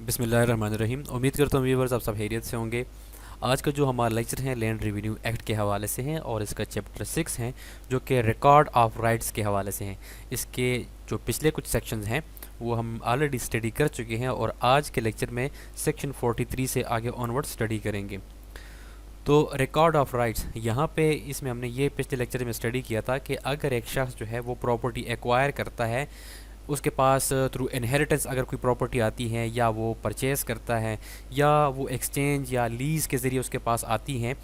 बिस्मिल्लाहिर्रहमानिर्रहीम। उम्मीद करता हूँ व्यूवर्स आप सब खैरियत से होंगे। आज का जो हमारा लेक्चर है लैंड रेवेन्यू एक्ट के हवाले से है और इसका चैप्टर 6 है जो कि रिकॉर्ड ऑफ राइट्स के हवाले से हैं। इसके जो पिछले कुछ सेक्शंस हैं वो हम ऑलरेडी स्टडी कर चुके हैं और आज के लेक्चर में सेक्शन 43 से आगे ऑनवर्ड स्टडी करेंगे। तो रिकॉर्ड ऑफ राइट्स यहाँ पे इसमें हमने ये पिछले लेक्चर में स्टडी किया था कि अगर एक शख्स जो है वो प्रॉपर्टी एक्वायर करता है, उसके पास थ्रू इनहेरिटेंस अगर कोई प्रॉपर्टी आती है या वो परचेज़ करता है या वो एक्सचेंज या लीज़ के ज़रिए उसके पास आती हैं,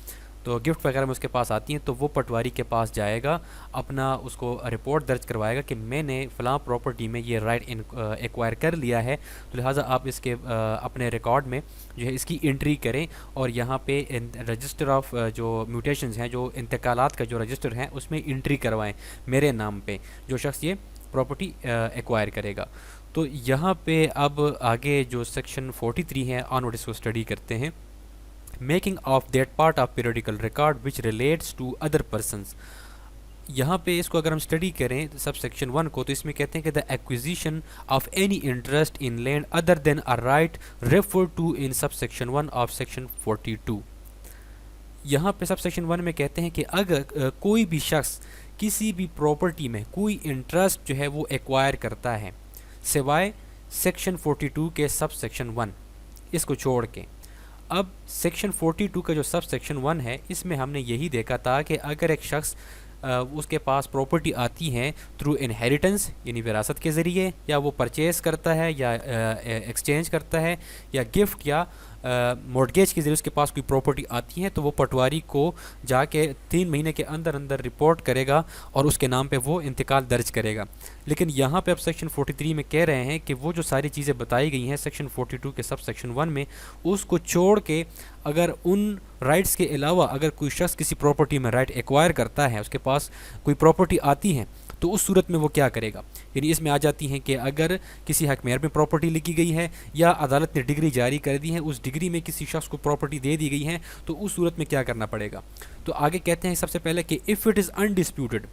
तो गिफ्ट वगैरह में उसके पास आती हैं, तो वो पटवारी के पास जाएगा, अपना उसको रिपोर्ट दर्ज करवाएगा कि मैंने फ़लाँ प्रॉपर्टी में ये राइट एक्वायर कर लिया है, तो लिहाजा आप इसके अपने रिकॉर्ड में जो है इसकी एंट्री करें और यहाँ पे रजिस्टर ऑफ जो म्यूटेशंस हैं, जो इंतकालात का जो रजिस्टर है उसमें एंट्री करवाएं मेरे नाम पे, जो शख्स ये प्रॉपर्टी एक्वायर करेगा। तो यहाँ पे अब आगे जो सेक्शन 43 है ऑनवर्ड इसको स्टडी करते हैं। Making of that part of periodical record which relates to other persons. यहाँ पे इसको अगर हम स्टडी करें सब सेक्शन 1 को, तो इसमें कहते हैं कि the acquisition of any interest in land other than a right refer to in sub section 1 of section 42। यहाँ पे सब सेक्शन 1 में कहते हैं कि अगर कोई भी शख्स किसी भी प्रॉपर्टी में कोई इंटरेस्ट जो है वो एक्वायर करता है सिवाय सेक्शन 42 के सब सेक्शन 1 इसको छोड़ के। अब सेक्शन 42 का जो सब सेक्शन 1 है इसमें हमने यही देखा था कि अगर एक शख्स उसके पास प्रॉपर्टी आती है थ्रू इनहेरिटेंस यानी विरासत के ज़रिए, या वो परचेज़ करता है या एक्सचेंज करता है या गिफ्ट या मॉर्गेज के ज़रिए उसके पास कोई प्रॉपर्टी आती है, तो वो पटवारी को जाके 3 महीने के अंदर अंदर रिपोर्ट करेगा और उसके नाम पे वो इंतकाल दर्ज करेगा। लेकिन यहाँ पे अब सेक्शन 43 में कह रहे हैं कि वो जो सारी चीज़ें बताई गई हैं सेक्शन 42 के सब सेक्शन 1 में, उसको छोड़ के अगर उन राइट्स के अलावा अगर कोई शख्स किसी प्रॉपर्टी में राइट एक्वायर करता है, उसके पास कोई प्रॉपर्टी आती है, तो उस सूरत में वो क्या करेगा। यानी इसमें आ जाती हैं कि अगर किसी हक मेहर में प्रॉपर्टी लिखी गई है या अदालत ने डिग्री जारी कर दी है, उस डिग्री में किसी शख्स को प्रॉपर्टी दे दी गई है, तो उस सूरत में क्या करना पड़ेगा। तो आगे कहते हैं सबसे पहले कि इफ़ इट इज़ अनडिस्प्यूटेड,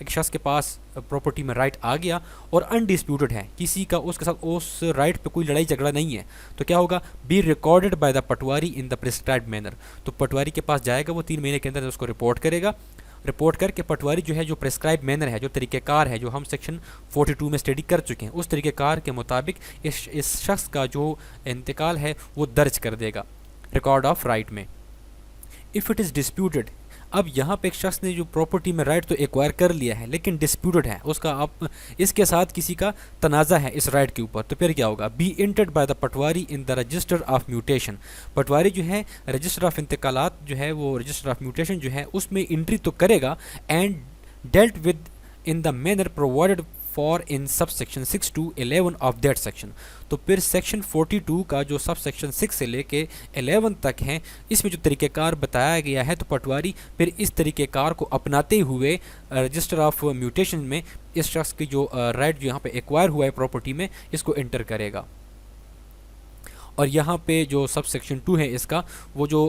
एक शख्स के पास प्रॉपर्टी में राइट आ गया और अनडिस्प्यूटेड है, किसी का उसके साथ उस राइट पे कोई लड़ाई झगड़ा नहीं है, तो क्या होगा, be recorded by the patwari in the prescribed manner. तो पटवारी के पास जाएगा, वो 3 महीने के अंदर उसको रिपोर्ट करेगा। रिपोर्ट करके पटवारी जो है जो प्रिस्क्राइब मैनर है, जो तरीक़ेकार है, जो हम सेक्शन 42 में स्टडी कर चुके हैं, उस तरीक़ेकार के मुताबिक इस शख्स का जो इंतकाल है वो दर्ज कर देगा रिकॉर्ड ऑफ राइट में। इफ़ इट इज़ डिस्प्यूटेड, अब यहाँ पे एक शख्स ने जो प्रॉपर्टी में राइट तो एक्वायर कर लिया है लेकिन डिस्प्यूटेड है, उसका आप इसके साथ किसी का तनाज़ा है इस राइट के ऊपर, तो फिर क्या होगा, be entered by the patwari in the register of mutation. Patwari जो है रजिस्टर ऑफ इंतकालात जो है वो रजिस्टर ऑफ म्यूटेशन जो है उसमें एंट्री तो करेगा and dealt with in the manner provided for in sub section 6 to 11 of that section. तो फिर सेक्शन 42 का जो सब सेक्शन 6 से लेके 11 तक हैं, इसमें जो तरीक़ेकार बताया गया है, तो पटवारी फिर इस तरीक़ेकार को अपनाते हुए रजिस्टर ऑफ म्यूटेशन में इस शख्स की जो राइट जो यहाँ पे एक्वायर हुआ है प्रॉपर्टी में, इसको एंटर करेगा। और यहाँ पे जो सब सेक्शन 2 है इसका, वो जो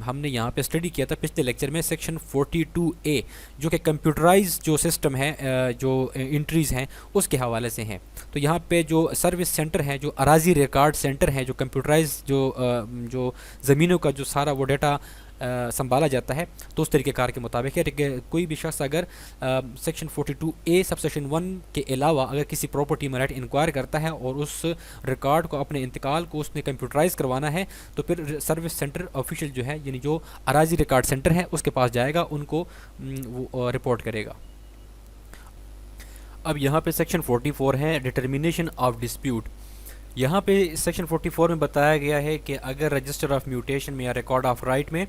हमने यहाँ पे स्टडी किया था पिछले लेक्चर में, सेक्शन 42A जो कि कंप्यूटराइज जो सिस्टम है, जो एंट्रीज़ हैं उसके हवाले से हैं। तो यहाँ पे जो सर्विस सेंटर है, जो अराजी रिकॉर्ड सेंटर है, जो कंप्यूटराइज जो ज़मीनों का जो सारा वो डेटा संभाला जाता है, तो उस तरीक़ेकार के मुताबिक है। कोई भी शख्स अगर सेक्शन 42A सब सेक्शन 1 के अलावा अगर किसी प्रॉपर्टी में राइट इंक्वायर करता है और उस रिकॉर्ड को अपने इंतकाल को उसने कंप्यूटराइज़ करवाना है, तो फिर सर्विस सेंटर ऑफिशियल जो है यानी जो अराजी रिकॉर्ड सेंटर है उसके पास जाएगा, उनको वो रिपोर्ट करेगा। अब यहाँ पे सेक्शन 44 है डिटर्मिनेशन ऑफ डिस्प्यूट। यहाँ पे सेक्शन 44 में बताया गया है कि अगर रजिस्टर ऑफ म्यूटेशन में या रिकॉर्ड ऑफ राइट में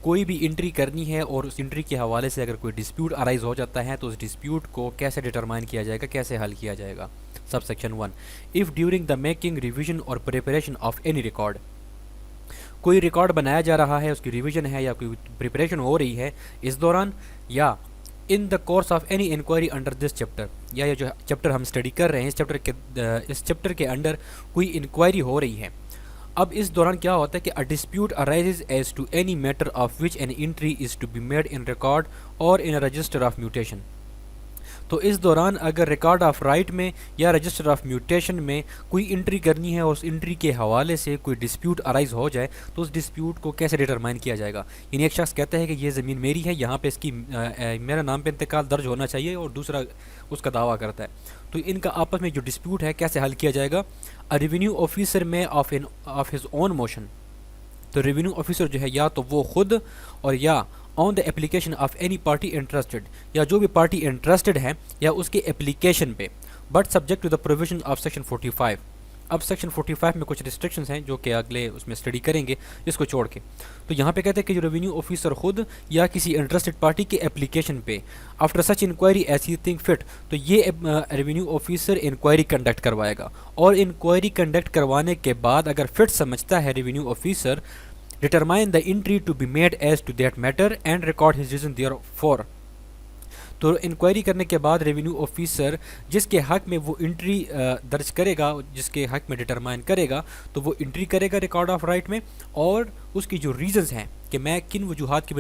कोई भी एंट्री करनी है और उस एंट्री के हवाले से अगर कोई डिस्प्यूट अराइज हो जाता है, तो उस डिस्प्यूट को कैसे डिटरमाइन किया जाएगा, कैसे हल किया जाएगा। सब section 1, if during the making revision और प्रिपरेशन ऑफ एनी रिकॉर्ड, कोई रिकॉर्ड बनाया जा रहा है, उसकी रिविजन है या कोई प्रिपरेशन हो रही है इस दौरान, या in the course of any inquiry under this chapter, या ये जो चैप्टर हम स्टडी कर रहे हैं इस चैप्टर के अंडर कोई इंक्वायरी हो रही है। अब इस दौरान क्या होता है कि a dispute arises as to any matter of which an entry is to be made in record और in a register of mutation. तो इस दौरान अगर रिकॉर्ड ऑफ राइट में या रजिस्टर ऑफ म्यूटेशन में कोई एंट्री करनी है और उस एंट्री के हवाले से कोई डिस्प्यूट अराइज हो जाए तो उस डिस्प्यूट को कैसे डिटरमाइन किया जाएगा। यानी एक शख्स कहता है कि ये ज़मीन मेरी है, यहाँ पे इसकी मेरा नाम पे इंतकाल दर्ज होना चाहिए, और दूसरा उसका दावा करता है, तो इनका आपस में जो डिस्प्यूट है कैसे हल किया जाएगा। अ रेवेन्यू ऑफिसर में ऑफ हिज ओन मोशन, तो रेवेन्यू ऑफिसर जो है या तो वो खुद और या on the application of any party interested, या जो भी पार्टी इंटरेस्टेड है या उसके एप्लीकेशन पे, but subject to the provision of section 45। अब सेक्शन 45 में कुछ रिस्ट्रिक्शंस हैं जो कि अगले उसमें स्टडी करेंगे इसको छोड़ के। तो यहाँ पे कहते हैं कि जो रेवेन्यू ऑफिसर खुद या किसी इंटरेस्टेड पार्टी के एप्लीकेशन पे after such inquiry as he think fit, तो ये रेवेन्यू ऑफिसर इंक्वायरी कंडक्ट करवाएगा, और इंक्वायरी कंडक्ट करवाने के बाद अगर फिट समझता है revenue officer, determine the entry to be made as to that matter and record his reason therefor. तो इंक्वायरी करने के बाद रेवेन्यू ऑफिसर जिसके हक में वो एंट्री दर्ज करेगा, जिसके हक में डिटरमाइन करेगा, तो वो एंट्री करेगा रिकॉर्ड ऑफ राइट में, और उसकी जो रीजंस हैं कि मैं किन वजूहात की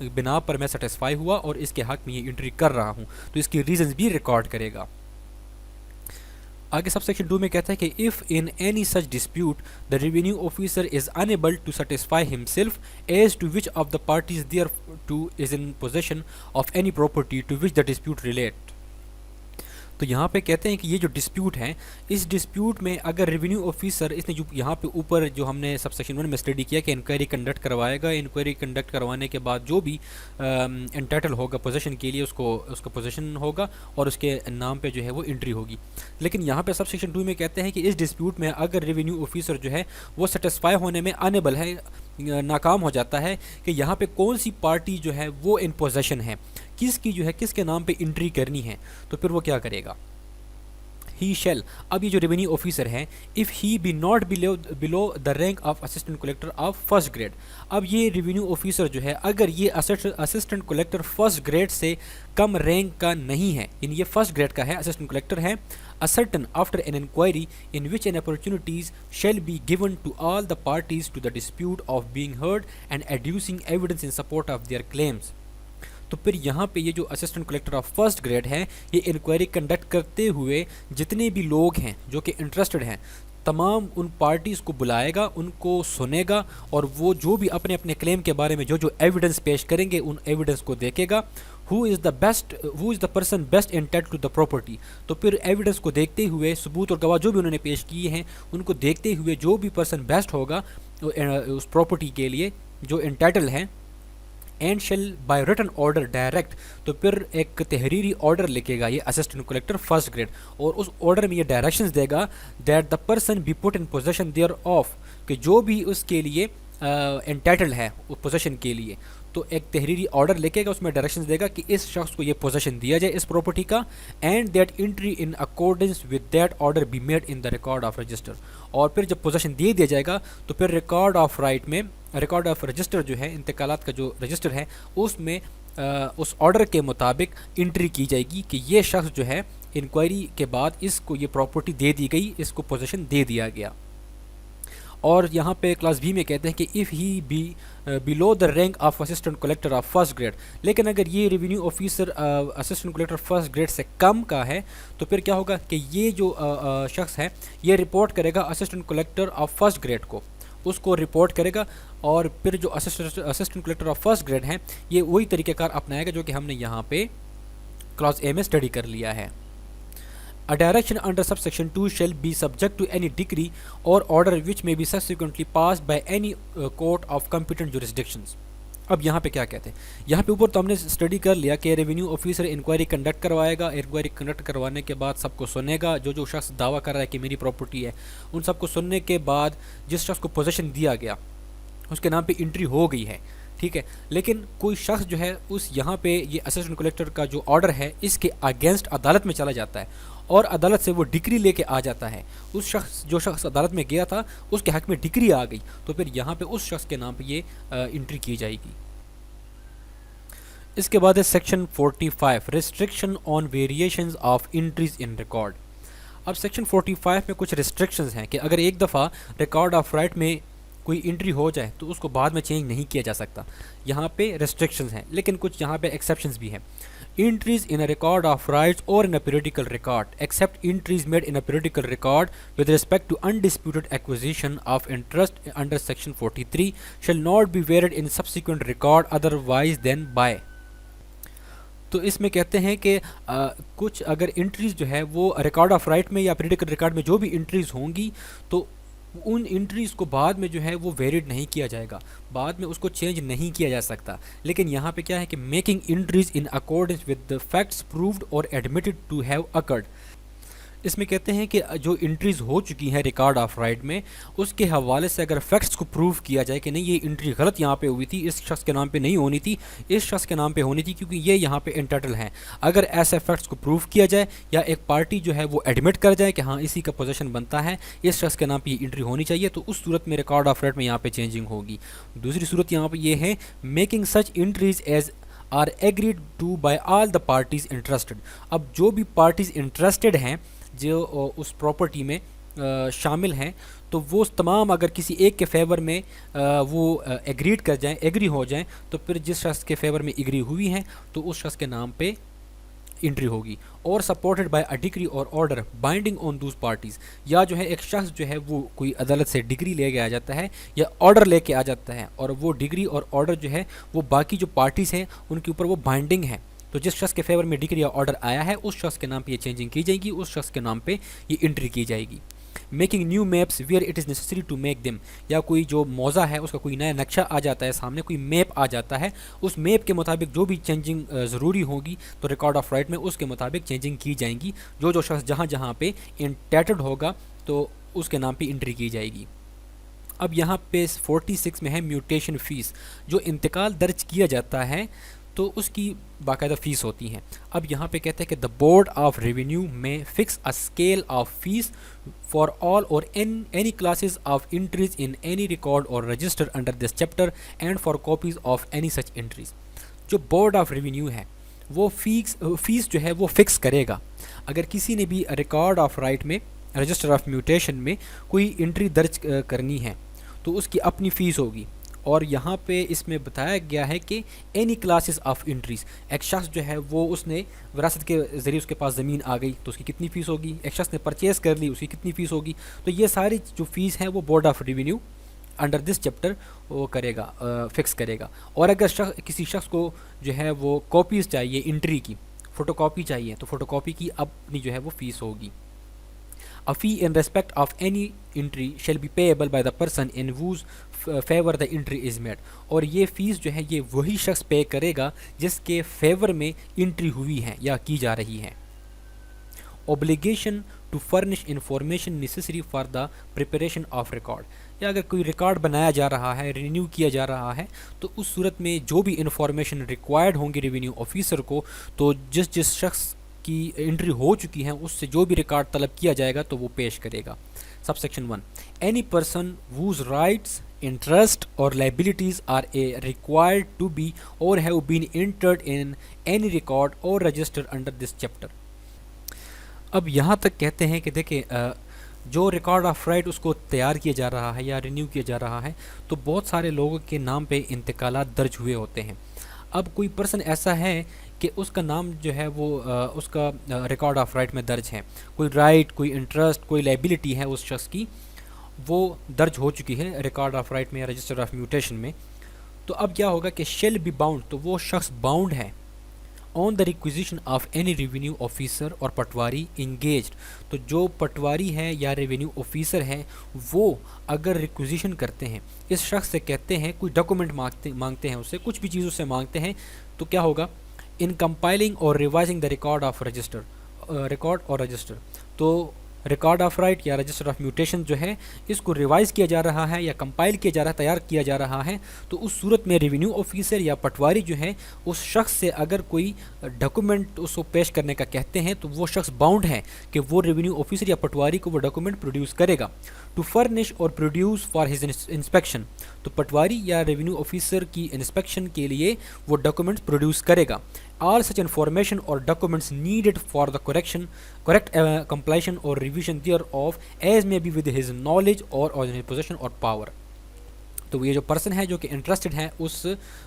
बिना पर मैं सेटिस्फाई हुआ और इसके हक में ये एंट्री कर रहा हूँ, तो इसकी रीजंस भी रिकॉर्ड करेगा। आगे सब सेक्शन 2 में कहता है कि if in any such dispute the revenue officer is unable to satisfy himself as to which of the parties thereto is in possession of any property to which the dispute relate. तो यहाँ पे कहते हैं कि ये जो dispute है, इस डिस्प्यूट में अगर रेवेन्यू ऑफिसर, इसने जो यहाँ पे ऊपर जो हमने सब सेक्शन 1 में स्टडी किया कि इंक्वायरी कंडक्ट करवाएगा, इंक्वायरी कंडक्ट करवाने के बाद जो भी एंटाइटल होगा पोजीशन के लिए उसका पोजीशन होगा और उसके नाम पे जो है वो एंट्री होगी। लेकिन यहाँ पे सब सेक्शन 2 में कहते हैं कि इस डिस्प्यूट में अगर रेवेन्यू ऑफिसर जो है वो सेटिस्फाई होने में अनेबल है, नाकाम हो जाता है कि यहाँ पे कौन सी पार्टी जो है वो इन पोजेशन है, किसकी जो है किसके नाम पे एंट्री करनी है, तो फिर वो क्या करेगा। ही शेल, अब ये जो रेवेन्यू ऑफिसर है, if he be not below the rank of assistant collector of first grade, अब ये रेवेन्यू ऑफिसर जो है अगर ये असिस्टेंट कलेक्टर फर्स्ट ग्रेड से कम रैंक का नहीं है, यानी ये फर्स्ट ग्रेड का है, असिस्टेंट कलेक्टर है, ascertain after an inquiry in which an opportunities shall be given to all the parties to the dispute of being heard and adducing evidence in support of their claims। तो फिर यहाँ पे ये जो assistant collector of first grade है, ये inquiry conduct करते हुए जितने भी लोग हैं जो कि इंटरेस्टेड हैं, तमाम उन पार्टीज़ को बुलाएगा, उनको सुनेगा, और वो जो भी अपने अपने क्लेम के बारे में जो जो एविडेंस पेश करेंगे उन एविडेंस को देखेगा। Who is the person best entitled to the property, तो फिर एविडेंस को देखते हुए, सबूत और गवाह जो भी उन्होंने पेश किए हैं उनको देखते हुए जो भी पर्सन बेस्ट होगा उस प्रॉपर्टी के लिए जो एंटाइटल हैं, and shall by written order direct, तो फिर एक तहरीरी ऑर्डर लिखेगा ये असिस्टेंट कलेक्टर फर्स्ट ग्रेड, और उस ऑर्डर में ये डायरेक्शंस देगा that the person be put in possession thereof, कि जो भी उसके लिए एंटाइटल है उस पोजेशन के लिए, तो एक तहरीरी ऑर्डर लिखेगा, उसमें डायरेक्शंस देगा कि इस शख्स को ये पोजेशन दिया जाए इस प्रॉपर्टी का, and that entry in accordance with that order B made in the record of register. और फिर जब पोजेशन दे दिया जाएगा तो फिर रिकॉर्ड ऑफ राइट में, रिकॉर्ड ऑफ रजिस्टर जो है, इंतकालात का जो रजिस्टर है, उसमें उस ऑर्डर के मुताबिक एंट्री की जाएगी कि ये शख्स जो है इंक्वायरी के बाद इसको ये प्रॉपर्टी दे दी गई, इसको पोजेशन दे दिया गया। और यहाँ पे क्लास बी में कहते हैं कि if he be below the rank of assistant collector of first grade, लेकिन अगर ये revenue officer assistant collector first grade से कम का है, तो फिर क्या होगा कि ये जो शख्स है ये रिपोर्ट करेगा assistant collector of first grade को, उसको रिपोर्ट करेगा, और फिर जो assistant collector of first grade हैं ये वही तरीक़ेकार अपनाएगा जो कि हमने यहाँ पे क्लास ए में स्टडी कर लिया है। A direction under subsection 2 shall be subject to any decree or order which may be subsequently passed by any court of competent jurisdictions। अब यहाँ पे क्या कहते हैं, यहाँ पे ऊपर तो हमने स्टडी कर लिया कि रेवेन्यू ऑफिसर इंक्वायरी कंडक्ट करवाएगा, इंक्वायरी कंडक्ट करवाने के बाद सबको सुनेगा, जो जो शख्स दावा कर रहा है कि मेरी प्रॉपर्टी है उन सबको सुनने के बाद जिस शख्स को पोजीशन दिया गया उसके नाम पे एंट्री हो गई है, ठीक है। लेकिन कोई शख्स जो है उस यहाँ पे ये असिस्टेंट कलेक्टर का जो ऑर्डर है इसके अगेंस्ट अदालत में चला जाता है और अदालत से वो डिक्री लेके आ जाता है, उस शख्स जो शख्स अदालत में गया था उसके हक में डिक्री आ गई, तो फिर यहाँ पे उस शख्स के नाम पे ये एंट्री की जाएगी। इसके बाद है section 45 restriction on variations of entries in record. अब सेक्शन 45 में कुछ रिस्ट्रिक्शंस हैं कि अगर एक दफ़ा रिकॉर्ड ऑफ राइट में कोई एंट्री हो जाए तो उसको बाद में चेंज नहीं किया जा सकता, यहाँ पे रिस्ट्रिक्शंस हैं, लेकिन कुछ यहाँ पे एक्सेप्शंस भी हैं। Entries in a record of rights or in a periodical record, except entries made in a periodical record with respect to undisputed acquisition of interest under section 43 shall not be varied in subsequent record otherwise than by। तो इसमें कहते हैं कि कुछ अगर entries जो है वो रिकॉर्ड ऑफ राइट में या पीरियडिकल रिकॉर्ड में जो भी एंट्रीज होंगी तो उन एंट्रीज को बाद में जो है वो वेरिड नहीं किया जाएगा, बाद में उसको चेंज नहीं किया जा सकता। लेकिन यहाँ पे क्या है कि making entries in accordance with the facts proved और एडमिटेड टू हैव अकर्ड। इसमें कहते हैं कि जो एंट्रीज हो चुकी हैं रिकॉर्ड ऑफ राइट में उसके हवाले से अगर फैक्ट्स को प्रूव किया जाए कि नहीं ये एंट्री गलत यहाँ पे हुई थी, इस शख्स के नाम पे नहीं होनी थी, इस शख्स के नाम पे होनी थी क्योंकि ये यहाँ पे एंटाइटल हैं, अगर ऐसे फैक्ट्स को प्रूव किया जाए या एक पार्टी जो है वो एडमिट कर जाए कि हाँ इसी का पोजेशन बनता है, इस शख्स के नाम पर ये एंट्री होनी चाहिए, तो उस सूरत में रिकॉर्ड ऑफ राइट में यहाँ पर चेंजिंग होगी। दूसरी सूरत यहाँ पर ये है making such entries as are agreed to by all the parties interested. अब जो भी पार्टीज इंटरेस्टेड हैं जो उस प्रॉपर्टी में शामिल हैं तो वो तमाम अगर किसी एक के फेवर में वो एग्रीड कर जाएं, एग्री हो जाएं, तो फिर जिस शख्स के फेवर में एग्री हुई हैं तो उस शख्स के नाम पे एंट्री होगी। और सपोर्टेड बाय अ डिग्री और ऑर्डर बाइंडिंग ऑन दूस पार्टीज़, या जो है एक शख्स जो है वो कोई अदालत से डिग्री लेके आ जाता है या ऑर्डर लेके आ जाता है और वो डिग्री और ऑर्डर जो है वो बाकी जो पार्टीज़ हैं उनके ऊपर वो बाइंडिंग है, तो जिस शख्स के फेवर में डिग्री या ऑर्डर आया है उस शख्स के नाम पे ये चेंजिंग की जाएगी, उस शख्स के नाम पे ये एंट्री की जाएगी। Making new maps where it is necessary to make them, या कोई जो मौजा है उसका कोई नया नक्शा आ जाता है सामने, कोई मैप आ जाता है, उस मैप के मुताबिक जो भी चेंजिंग ज़रूरी होगी तो रिकॉर्ड ऑफ राइट में उसके मुताबिक चेंजिंग की जाएंगी। जो शख्स जहाँ जहाँ पे एंटाइटल्ड होगा तो उसके नाम पे एंट्री की जाएगी। अब यहाँ पे 46 में है म्यूटेशन फ़ीस, जो इंतकाल दर्ज किया जाता है तो उसकी बाकायदा फ़ीस होती हैं। अब यहाँ पे कहते हैं कि द बोर्ड ऑफ रेवेन्यू में fix a scale of fees for all और any classes of entries in any record और register under this chapter and for copies of any such entries. जो बोर्ड ऑफ रेवेन्यू है वो fees जो है वो fix करेगा। अगर किसी ने भी रिकॉर्ड ऑफ राइट में रजिस्टर ऑफ म्यूटेशन में कोई एंट्री दर्ज करनी है तो उसकी अपनी फ़ीस होगी। और यहाँ पे इसमें बताया गया है कि एनी क्लासेस ऑफ एंट्रीज, एक शख्स जो है वो उसने विरासत के ज़रिए उसके पास ज़मीन आ गई तो उसकी कितनी फ़ीस होगी, एक शख्स ने परचेज़ कर ली उसकी कितनी फ़ीस होगी, तो ये सारी जो फ़ीस हैं वो board of revenue under this chapter वो करेगा, फिक्स करेगा। और अगर किसी शख्स को जो है वो कॉपीज़ चाहिए एंट्री की, फ़ोटोकॉपी चाहिए तो फ़ोटोकॉपी की अपनी जो है वो फ़ीस होगी। A fee in respect of any entry shall be payable by the person in whose favor the entry is made, और ये फ़ीस जो है ये वही शख्स पे करेगा जिसके फेवर में एंट्री हुई है या की जा रही है। Obligation to furnish information necessary for the preparation of record, या अगर कोई रिकॉर्ड बनाया जा रहा है, रिन्यू किया जा रहा है, तो उस सूरत में जो भी इंफॉर्मेशन रिक्वायर्ड होंगी रेवेन्यू ऑफिसर को, तो जिस शख्स की एंट्री हो चुकी है उससे जो भी रिकॉर्ड तलब किया जाएगा तो वो पेश करेगा। Subsection 1, any person whose rights, interest or liabilities are required to be or have been entered in any record or register under this chapter। अब यहाँ तक कहते हैं कि देखें जो रिकॉर्ड ऑफ राइट उसको तैयार किया जा रहा है या रिन्यू किया जा रहा है तो बहुत सारे लोगों के नाम पे इंतकालात दर्ज हुए होते हैं। अब कोई पर्सन ऐसा है कि उसका नाम जो है वो उसका रिकॉर्ड ऑफ राइट में दर्ज है, कोई राइट, कोई इंटरेस्ट, कोई लाइबिलिटी है उस शख्स की, वो दर्ज हो चुकी है रिकॉर्ड ऑफ राइट में या रजिस्टर ऑफ म्यूटेशन में। तो अब क्या होगा कि शेल बी बाउंड, तो वो शख्स बाउंड है on the requisition of any revenue officer और पटवारी इंगेज्ड। तो जो पटवारी है या रेवेन्यू ऑफिसर है वो अगर रिक्विजिशन करते हैं, इस शख्स से कहते हैं, कोई डॉक्यूमेंट मांगते हैं उससे, कुछ भी चीज़ उससे मांगते हैं, तो क्या होगा, इन कंपाइलिंग और revising the record of register, तो रिकॉर्ड ऑफ राइट या रजिस्टर ऑफ म्यूटेशन जो है इसको रिवाइज किया जा रहा है या कंपाइल किया जा रहा है, तैयार किया जा रहा है, तो उस सूरत में रेवेन्यू ऑफिसर या पटवारी जो है उस शख्स से अगर कोई डॉक्यूमेंट उसको पेश करने का कहते हैं तो वो शख्स बाउंड है कि वो रेवेन्यू ऑफिसर या पटवारी को वो डॉक्यूमेंट प्रोड्यूस करेगा। टू फर्निश और प्रोड्यूस फॉर हिज इंस्पेक्शन, तो पटवारी या रेवेन्यू ऑफिसर की इंस्पेक्शन के लिए वो डॉक्यूमेंट्स प्रोड्यूस करेगा। ऑल सच इन्फॉर्मेशन और documents needed for the correct completion और revision thereof as may be with his knowledge और इन हिज पोजेशन और पावर। तो ये जो पर्सन है जो कि इंटरेस्टेड है उस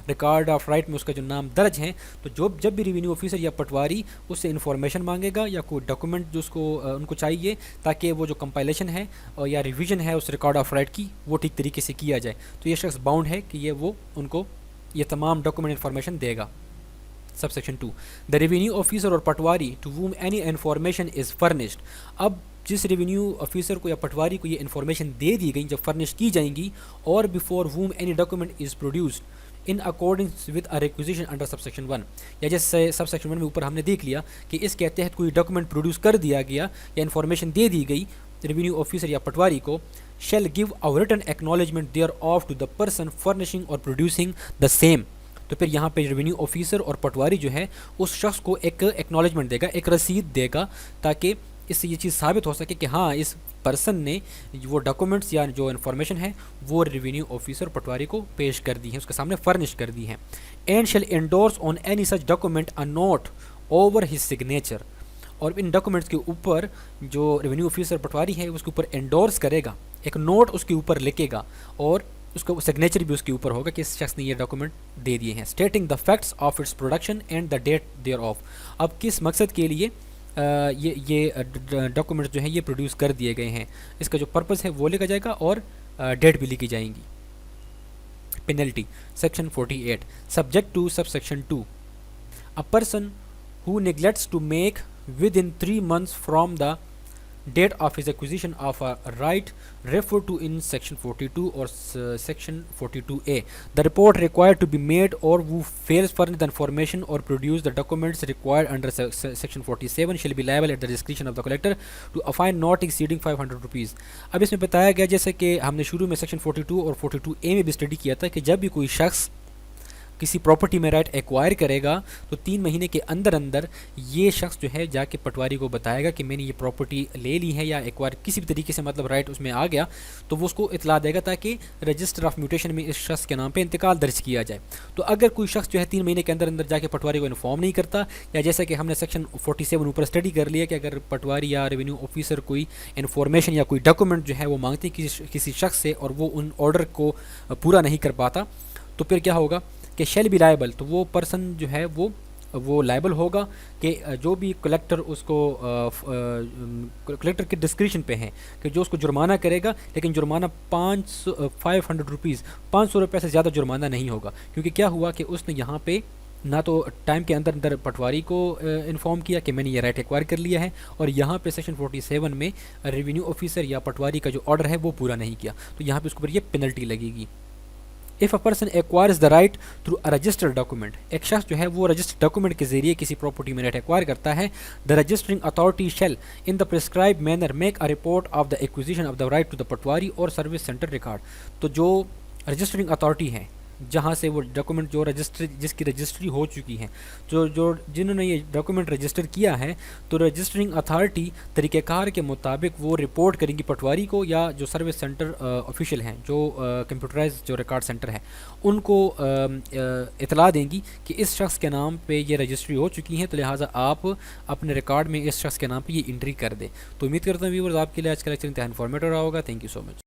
रिकॉर्ड ऑफ राइट में उसका जो नाम दर्ज है, तो जब भी रेवेन्यू ऑफिसर या पटवारी उससे इन्फॉर्मेशन मांगेगा या कोई डॉक्यूमेंट जो उसको उनको चाहिए ताकि वो जो कंपाइलेशन है और या रिवीजन है उस रिकॉर्ड ऑफ राइट की वो ठीक तरीके से किया जाए, तो ये शख्स बाउंड है कि ये वो उनको ये तमाम डॉक्यूमेंट इन्फॉर्मेशन देगा। सबसेक्शन 2, द रेवेन्यू ऑफिसर और patwari to whom any information is furnished. अब जिस रेवेन्यू ऑफिसर को या पटवारी को ये इन्फॉर्मेशन दे दी गई जब फर्निश की जाएंगी, और before whom any document is produced in accordance with a requisition under subsection 1, या जैसे सबसेक्शन 1 में ऊपर हमने देख लिया कि इसके तहत कोई डॉक्यूमेंट प्रोड्यूस कर दिया गया या इन्फॉर्मेशन दे दी गई रेवेन्यू ऑफिसर या पटवारी को, shall give a written acknowledgement thereof to the person furnishing or producing the same। तो फिर यहाँ पे रेवेन्यू ऑफिसर और पटवारी जो है उस शख्स को एक एक्नॉलेजमेंट देगा, एक रसीद देगा, ताकि इससे ये चीज़ साबित हो सके कि हाँ इस पर्सन ने वो डॉक्यूमेंट्स या जो इन्फॉर्मेशन है वो रेवेन्यू ऑफिसर पटवारी को पेश कर दी है, उसके सामने फर्निश कर दी है। And shall endorse on any such document a note over his signature, और इन डॉक्यूमेंट्स के ऊपर जो रेवेन्यू ऑफिसर पटवारी है उसके ऊपर एंडोर्स करेगा, एक नोट उसके ऊपर लिखेगा और उसका सिग्नेचर भी उसके ऊपर होगा कि इस शख्स ने ये डॉक्यूमेंट दे दिए हैं। Stating the facts of its production and the date thereof. अब किस मकसद के लिए ये डॉक्यूमेंट्स जो हैं ये प्रोड्यूस कर दिए गए हैं, इसका जो पर्पस है वो लिखा जाएगा और डेट भी लिखी जाएंगी। Penalty section 48, subject to subsection 2, a person who neglects to make within 3 months from the date of his acquisition of a right referred to in section 42 or section 42A the report required to be made, or who fails furnish the information or produce the documents required under section 47 shall be liable at the discretion of the collector to a fine not exceeding 500 rupees। अब इसमें बताया गया जैसे कि हमने शुरू में section 42 और 42A में भी स्टडी किया था कि जब भी कोई शख्स किसी प्रॉपर्टी में राइट एक्वायर करेगा तो 3 महीने के अंदर अंदर ये शख्स जो है जाके पटवारी को बताएगा कि मैंने ये प्रॉपर्टी ले ली है या एक्वायर किसी भी तरीके से मतलब राइट उसमें आ गया, तो वो उसको इतला देगा ताकि रजिस्टर ऑफ म्यूटेशन में इस शख्स के नाम पे इंतकाल दर्ज किया जाए। तो अगर कोई शख्स जो है 3 महीने के अंदर अंदर जाके पटवारी को इन्फॉर्म नहीं करता, या जैसे कि हमने सेक्शन 47 ऊपर स्टडी कर लिया कि अगर पटवारी या रेवेन्यू ऑफिसर कोई इन्फॉर्मेशन या कोई डॉक्यूमेंट जो है वो मांगते किसी शख्स से और वो उन ऑर्डर को पूरा नहीं कर पाता, तो फिर क्या होगा कि शेल बी लायबल, तो वो पर्सन जो है वो लायबल होगा कि जो भी कलेक्टर उसको कलेक्टर के डिस्क्रिप्शन पे है कि जो उसको जुर्माना करेगा, लेकिन जुर्माना 500 रुपीज़ 500 रुपये से ज़्यादा जुर्माना नहीं होगा, क्योंकि क्या हुआ कि उसने यहाँ पे ना तो टाइम के अंदर अंदर पटवारी को इन्फॉर्म किया कि मैंने ये राइट एक्वायर कर लिया है, और यहाँ पे सेक्शन 47 में रेवेन्यू ऑफिसर या पटवारी का जो ऑर्डर है वो पूरा नहीं किया, तो यहाँ पे उसके ऊपर ये पेनल्टी लगेगी। If a person acquires the right through a registered document, एक शख्स जो है वो रजिस्टर्ड डॉक्यूमेंट के जरिए किसी प्रॉपर्टी में राइट एक्वायर करता है, the registering authority shall in the prescribe manner make a report of the acquisition of the right to the patwari और सर्विस सेंटर रिकॉर्ड। तो जो रजिस्टरिंग अथॉरिटी है जहाँ से वो डॉक्यूमेंट जो रजिस्टर जिसकी रजिस्ट्री हो चुकी है, जो जिन्होंने ये डॉक्यूमेंट रजिस्टर किया है, तो रजिस्टरिंग अथॉरिटी तरीक़ेकार के मुताबिक वो रिपोर्ट करेंगी पटवारी को या जो सर्विस सेंटर ऑफिशियल हैं जो कंप्यूटराइज जो रिकॉर्ड सेंटर है उनको इतला देंगी कि इस शख्स के नाम पे ये रजिस्ट्री हो चुकी है, तो लिहाजा आप अपने रिकॉर्ड में इस शख्स के नाम पे ये एंट्री कर दें। तो उम्मीद करता हूँ व्यूअर्स आपके लिए आज का लेक्चर इंतहा इन्फॉर्मेटिव रहा होगा। Thank you so much.